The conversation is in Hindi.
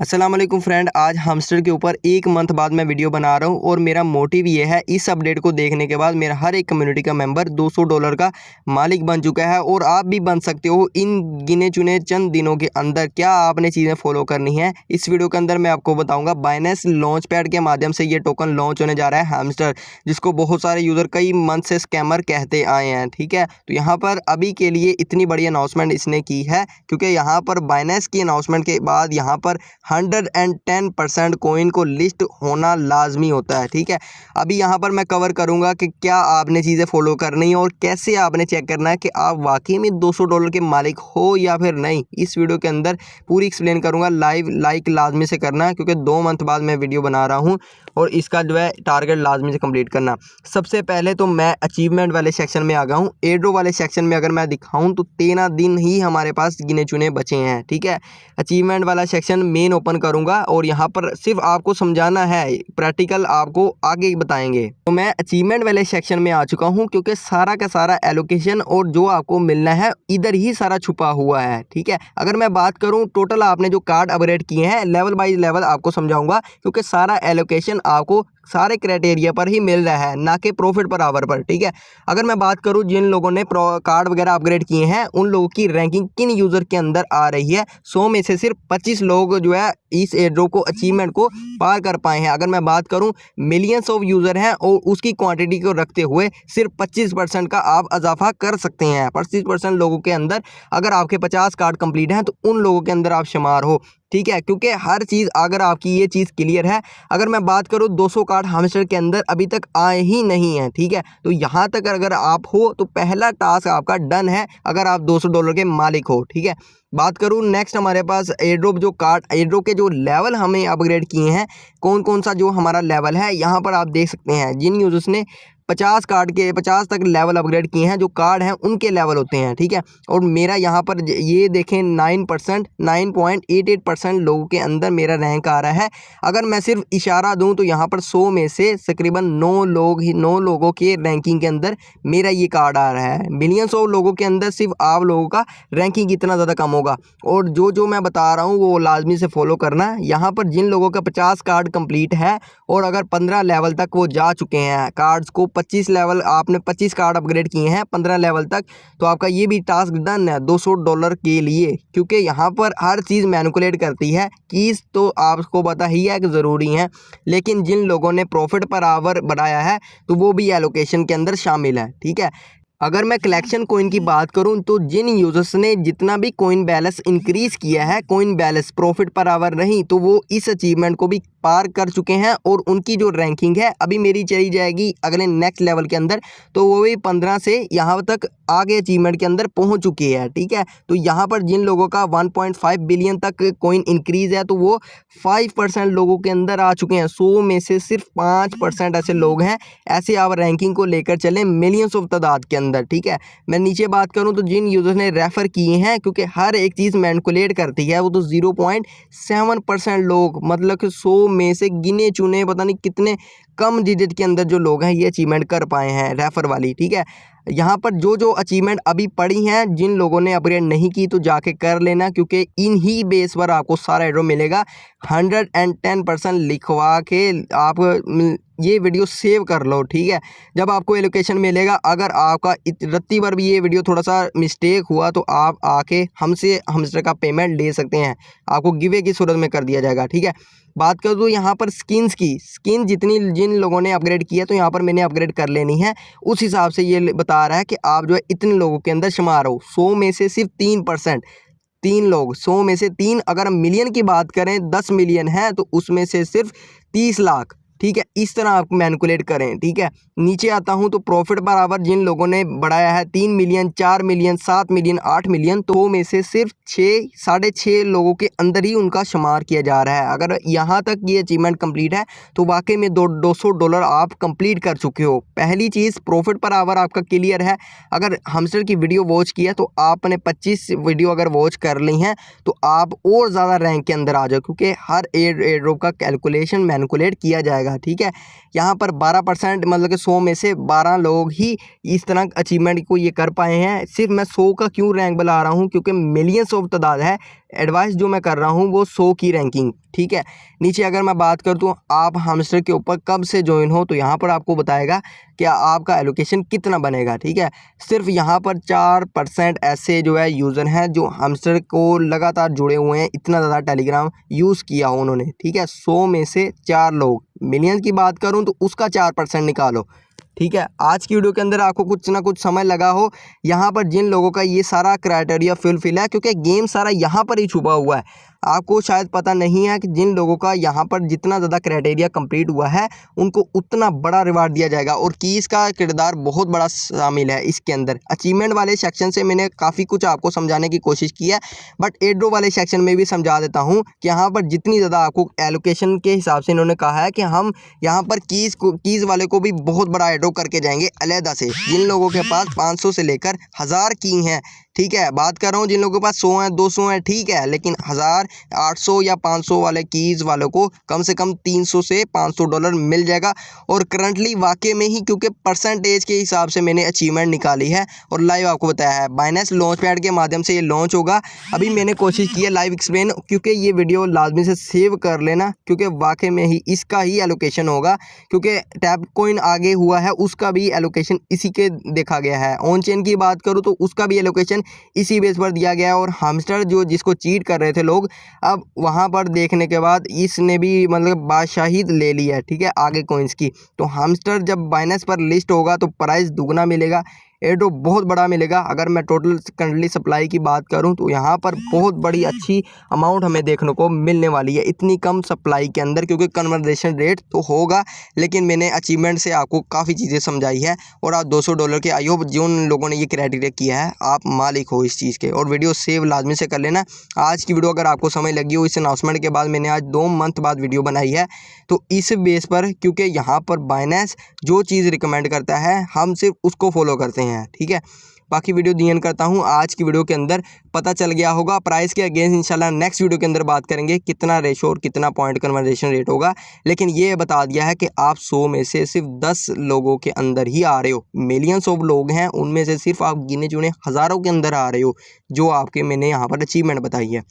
अस्सलाम वालेकुम फ्रेंड, आज हमस्टर के ऊपर 1 मंथ बाद मैं वीडियो बना रहा हूँ और मेरा मोटिव ये है, इस अपडेट को देखने के बाद मेरा हर एक कम्युनिटी का मेंबर $200 का मालिक बन चुका है और आप भी बन सकते हो इन गिने चुने चंद दिनों के अंदर। क्या आपने चीज़ें फॉलो करनी है इस वीडियो के अंदर मैं आपको बताऊँगा। बाइनेंस लॉन्च पैड के माध्यम से ये टोकन लॉन्च होने जा रहा है हमस्टर, जिसको बहुत सारे यूज़र कई मंथ से स्कैमर कहते आए हैं। ठीक है, तो यहाँ पर अभी के लिए इतनी बड़ी अनाउंसमेंट इसने की है क्योंकि यहाँ पर बाइनेंस की अनाउंसमेंट के बाद यहाँ पर 110% कोइन को लिस्ट होना लाजमी होता है। ठीक है, अभी यहाँ पर मैं कवर करूँगा कि क्या आपने चीज़ें फॉलो करनी है और कैसे आपने चेक करना है कि आप वाकई में $200 के मालिक हो या फिर नहीं। इस वीडियो के अंदर पूरी एक्सप्लेन करूँगा। लाइक लाजमी से करना है क्योंकि 2 मंथ बाद मैं वीडियो बना रहा हूँ और इसका जो है टारगेट लाजमी से कंप्लीट करना। सबसे पहले तो मैं अचीवमेंट वाले सेक्शन में आ गया हूँ। एड्रो वाले सेक्शन में अगर मैं दिखाऊँ तो 13 दिन ही हमारे पास गिने चुने बचे हैं। ठीक है, अचीवमेंट वाला सेक्शन मेन ओपन करूंगा और यहाँ पर सिर्फ आपको समझाना है, प्रैक्टिकल आपको आगे बताएंगे। तो मैं अचीवमेंट वाले सेक्शन में आ चुका हूँ क्योंकि सारा का सारा एलोकेशन और जो आपको मिलना है इधर ही सारा छुपा हुआ है। ठीक है, अगर मैं बात करूँ टोटल आपने जो कार्ड अपग्रेड किए हैं लेवल बाय लेवल आपको समझाऊंगा क्योंकि सारा एलोकेशन आपको सारे क्राइटेरिया पर ही मिल रहा है, ना कि प्रॉफिट पर आवर पर। ठीक है, अगर मैं बात करूं जिन लोगों ने कार्ड वगैरह अपग्रेड किए हैं उन लोगों की रैंकिंग किन यूज़र के अंदर आ रही है, 100 में से सिर्फ 25 लोग जो है इस एयरड्रॉप को अचीवमेंट को पार कर पाए हैं। अगर मैं बात करूं मिलियंस ऑफ यूज़र हैं और उसकी क्वांटिटी को रखते हुए सिर्फ 25% का आप इजाफा कर सकते हैं। 25% लोगों के अंदर अगर आपके 50 कार्ड कंप्लीट हैं तो उन लोगों के अंदर आप शुमार हो। ठीक है, क्योंकि हर चीज़ अगर आपकी ये चीज़ क्लियर है। अगर मैं बात करूँ 200 कार्ड हमस्टर के अंदर अभी तक आए ही नहीं हैं। ठीक है, तो यहाँ तक अगर आप हो तो पहला टास्क आपका डन है अगर आप $200 के मालिक हो। ठीक है, बात करूँ नेक्स्ट हमारे पास एयरड्रॉप जो कार्ड एयरड्रॉप के जो लेवल हमें अपग्रेड किए हैं, कौन कौन सा जो हमारा लेवल है यहाँ पर आप देख सकते हैं। जिन यूजर्स ने 50 कार्ड के 50 तक लेवल अपग्रेड किए हैं, जो कार्ड हैं उनके लेवल होते हैं। ठीक है, और मेरा यहाँ पर ये देखें 9% 9.88% लोगों के अंदर मेरा रैंक आ रहा है। अगर मैं सिर्फ इशारा दूं तो यहाँ पर 100 में से तकरीबन 9 लोगों के रैंकिंग के अंदर मेरा ये कार्ड आ रहा है। मिलियंस ऑफ लोगों के अंदर सिर्फ आप लोगों का रैंकिंग इतना ज़्यादा कम होगा और जो मैं बता रहा हूँ वो लाजमी से फॉलो करना। यहाँ पर जिन लोगों का 50 कार्ड कंप्लीट है और अगर 15 लेवल तक वो जा चुके हैं, कार्ड्स को 25 लेवल आपने 25 कार्ड अपग्रेड किए हैं 15 लेवल तक, तो आपका ये भी टास्क डन है $200 के लिए। क्योंकि यहाँ पर हर चीज़ मैनिपुलेट करती है, कीज़ तो आपको पता ही है कि ज़रूरी है, लेकिन जिन लोगों ने प्रॉफिट पर आवर बढ़ाया है तो वो भी एलोकेशन के अंदर शामिल है। ठीक है, अगर मैं कलेक्शन कोइन की बात करूं तो जिन यूजर्स ने जितना भी कोइन बैलेंस इंक्रीज़ किया है, coin balance profit per hour नहीं, तो वो इस अचीवमेंट को भी पार कर चुके हैं और उनकी जो रैंकिंग है अभी मेरी चली जाएगी अगले नेक्स्ट लेवल के अंदर, तो वो भी 15 से यहाँ तक आगे अचीवमेंट के अंदर पहुँच चुकी है। ठीक है, तो यहाँ पर जिन लोगों का 1.5 बिलियन तक कोइन इंक्रीज़ है तो वो 5% लोगों के अंदर आ चुके हैं। 100 में से सिर्फ 5% ऐसे लोग हैं। ऐसे आप रैंकिंग को लेकर चलें मिलियंस ऑफ तादाद के अंदर। ठीक है, मैं नीचे बात करूं तो जिन यूजर्स ने रेफर किए हैं, क्योंकि हर एक चीज़ मैनिपुलेट करती है, वो तो 0.7% लोग, मतलब कि 100 में से गिने चुने पता नहीं कितने कम डिजिट के अंदर जो लोग हैं ये अचीवमेंट कर पाए हैं रेफर वाली। ठीक है, यहाँ पर जो अचीवमेंट अभी पड़ी हैं, जिन लोगों ने अपग्रेड नहीं की तो जाके कर लेना क्योंकि इन ही बेस पर आपको सारा एड्रो मिलेगा। 110% लिखवा के आप ये वीडियो सेव कर लो। ठीक है, जब आपको एलोकेशन मिलेगा, अगर आपका रत्ती भर भी ये वीडियो थोड़ा सा मिस्टेक हुआ तो आप आके हमसे हमस्टर का पेमेंट ले सकते हैं, आपको गिवे की सूरत में कर दिया जाएगा। ठीक है, बात कर दूँ यहाँ पर स्किन्स की, स्किन जितनी जिन लोगों ने अपग्रेड किया तो यहाँ पर मैंने अपग्रेड कर लेनी है, उस हिसाब से ये बता रहा है कि आप जो है इतने लोगों के अंदर शुमार हो। 100 में से सिर्फ 3%, 3 लोग, 100 में से 3। अगर हम मिलियन की बात करें 10 मिलियन है तो उसमें से सिर्फ 30 लाख। ठीक है, इस तरह आप मैनिपुलेट करें। ठीक है, नीचे आता हूं तो प्रॉफिट पर आवर जिन लोगों ने बढ़ाया है 3 मिलियन 4 मिलियन 7 मिलियन 8 मिलियन, तो में से सिर्फ 6-6.5 लोगों के अंदर ही उनका शुमार किया जा रहा है। अगर यहाँ तक ये अचीवमेंट कंप्लीट है तो वाकई में $200 आप कंप्लीट कर चुके हो। पहली चीज़ प्रॉफिट पर आवर आपका क्लियर है। अगर हमस्टर की वीडियो वॉच किया तो आपने 25 वीडियो अगर वॉच कर ली हैं तो आप और ज़्यादा रैंक के अंदर आ जाओ, क्योंकि हर एयर ड्रॉप का कैलकुलेशन मैनिपुलेट किया जाएगा। ठीक है, यहाँ पर 12% मतलब कि 100 में से 12 लोग ही इस तरह अचीवमेंट को ये कर पाए हैं। सिर्फ मैं 100 का क्यों रैंक बुला रहा हूँ, क्योंकि मिलियंस ऑफ तादाद है। एडवाइस जो मैं कर रहा हूँ वो 100 की रैंकिंग, ठीक है। नीचे अगर मैं बात कर दूँ आप हमस्टर के ऊपर कब से ज्वाइन हो, तो यहाँ पर आपको बताएगा कि आपका एलोकेशन कितना बनेगा, ठीक है। सिर्फ यहाँ पर 4% ऐसे जो है यूज़र हैं जो हमस्टर को लगातार जुड़े हुए हैं, इतना ज़्यादा टेलीग्राम यूज़ किया हो उन्होंने, ठीक है। 100 में से 4 लोग, मिलियन की बात करूँ तो उसका 4% निकालो, ठीक है। आज की वीडियो के अंदर आपको कुछ ना कुछ समझ लगा हो यहाँ पर जिन लोगों का ये सारा क्राइटेरिया फुलफिल है, क्योंकि गेम सारा यहाँ पर ही छुपा हुआ है। आपको शायद पता नहीं है कि जिन लोगों का यहाँ पर जितना ज़्यादा क्राइटेरिया कंप्लीट हुआ है उनको उतना बड़ा रिवार्ड दिया जाएगा, और कीज़ का किरदार बहुत बड़ा शामिल है इसके अंदर। अचीवमेंट वाले सेक्शन से मैंने काफ़ी कुछ आपको समझाने की कोशिश की है, बट एड्रो वाले सेक्शन में भी समझा देता हूँ कि यहाँ पर जितनी ज़्यादा आपको एलोकेशन के हिसाब से इन्होंने कहा है कि हम यहाँ पर कीज़ वाले को भी बहुत बड़ा एड्रो करके जाएंगे अलहदा से। जिन लोगों के पास 500 से लेकर 1000 की हैं, ठीक है, बात कर रहा हूँ जिन लोगों के पास 100 हैं 200 हैं, ठीक है, लेकिन 1000 800 या 500 वाले कीज़ वालों को कम से कम 300 से 500 डॉलर मिल जाएगा। और करंटली वाकई में ही, क्योंकि परसेंटेज के हिसाब से मैंने अचीवमेंट निकाली है और लाइव आपको बताया है, बाइनेंस लॉन्च पैड के माध्यम से ये लॉन्च होगा। अभी मैंने कोशिश की है लाइव एक्सप्लेन, क्योंकि ये वीडियो लाजमी से सेव कर लेना, क्योंकि वाकई में ही इसका ही एलोकेशन होगा, क्योंकि टैप कॉइन आगे हुआ है उसका भी एलोकेशन इसी के देखा गया है। ऑन चेन की बात करूँ तो उसका भी एलोकेशन इसी बेस पर दिया गया है। और हमस्टर जो जिसको चीट कर रहे थे लोग, अब वहाँ पर देखने के बाद इसने भी मतलब बादशाही ले ली है, ठीक है, आगे कॉइन्स की। तो हमस्टर जब बाइनेंस पर लिस्ट होगा तो प्राइस दुगना मिलेगा, एड्रो बहुत बड़ा मिलेगा। अगर मैं टोटल करंटली सप्लाई की बात करूं तो यहाँ पर बहुत बड़ी अच्छी अमाउंट हमें देखने को मिलने वाली है इतनी कम सप्लाई के अंदर, क्योंकि कन्वर्जेशन रेट तो होगा, लेकिन मैंने अचीवमेंट से आपको काफ़ी चीज़ें समझाई है। और आप $200 के, आई होप जिन लोगों ने ये क्राइटेरिया किया है आप मालिक हो इस चीज़ के। और वीडियो सेव लाजमी से कर लेना। आज की वीडियो अगर आपको समझ लगी हो, इस अनाउंसमेंट के बाद मैंने आज 2 मंथ बाद वीडियो बनाई है, तो इस बेस पर, क्योंकि यहाँ पर बाइनेंस जो चीज़ रिकमेंड करता है हम सिर्फ उसको फॉलो करते हैं, ठीक है। बाकी वीडियो डी एंड करता हूँ। आज की वीडियो के अंदर पता चल गया होगा प्राइस के अगेंस्ट। इंशाल्लाह नेक्स्ट वीडियो के अंदर बात करेंगे कितना रेशो और कितना पॉइंट कन्वर्जेशन रेट होगा, लेकिन ये बता दिया है कि आप 100 में से सिर्फ 10 लोगों के अंदर ही आ रहे हो। मिलियंस ऑफ लोग हैं, उनमें से सिर्फ आप गिने चुने हज़ारों के अंदर आ रहे हो, जो आपके मैंने यहाँ पर अचीवमेंट बताई है।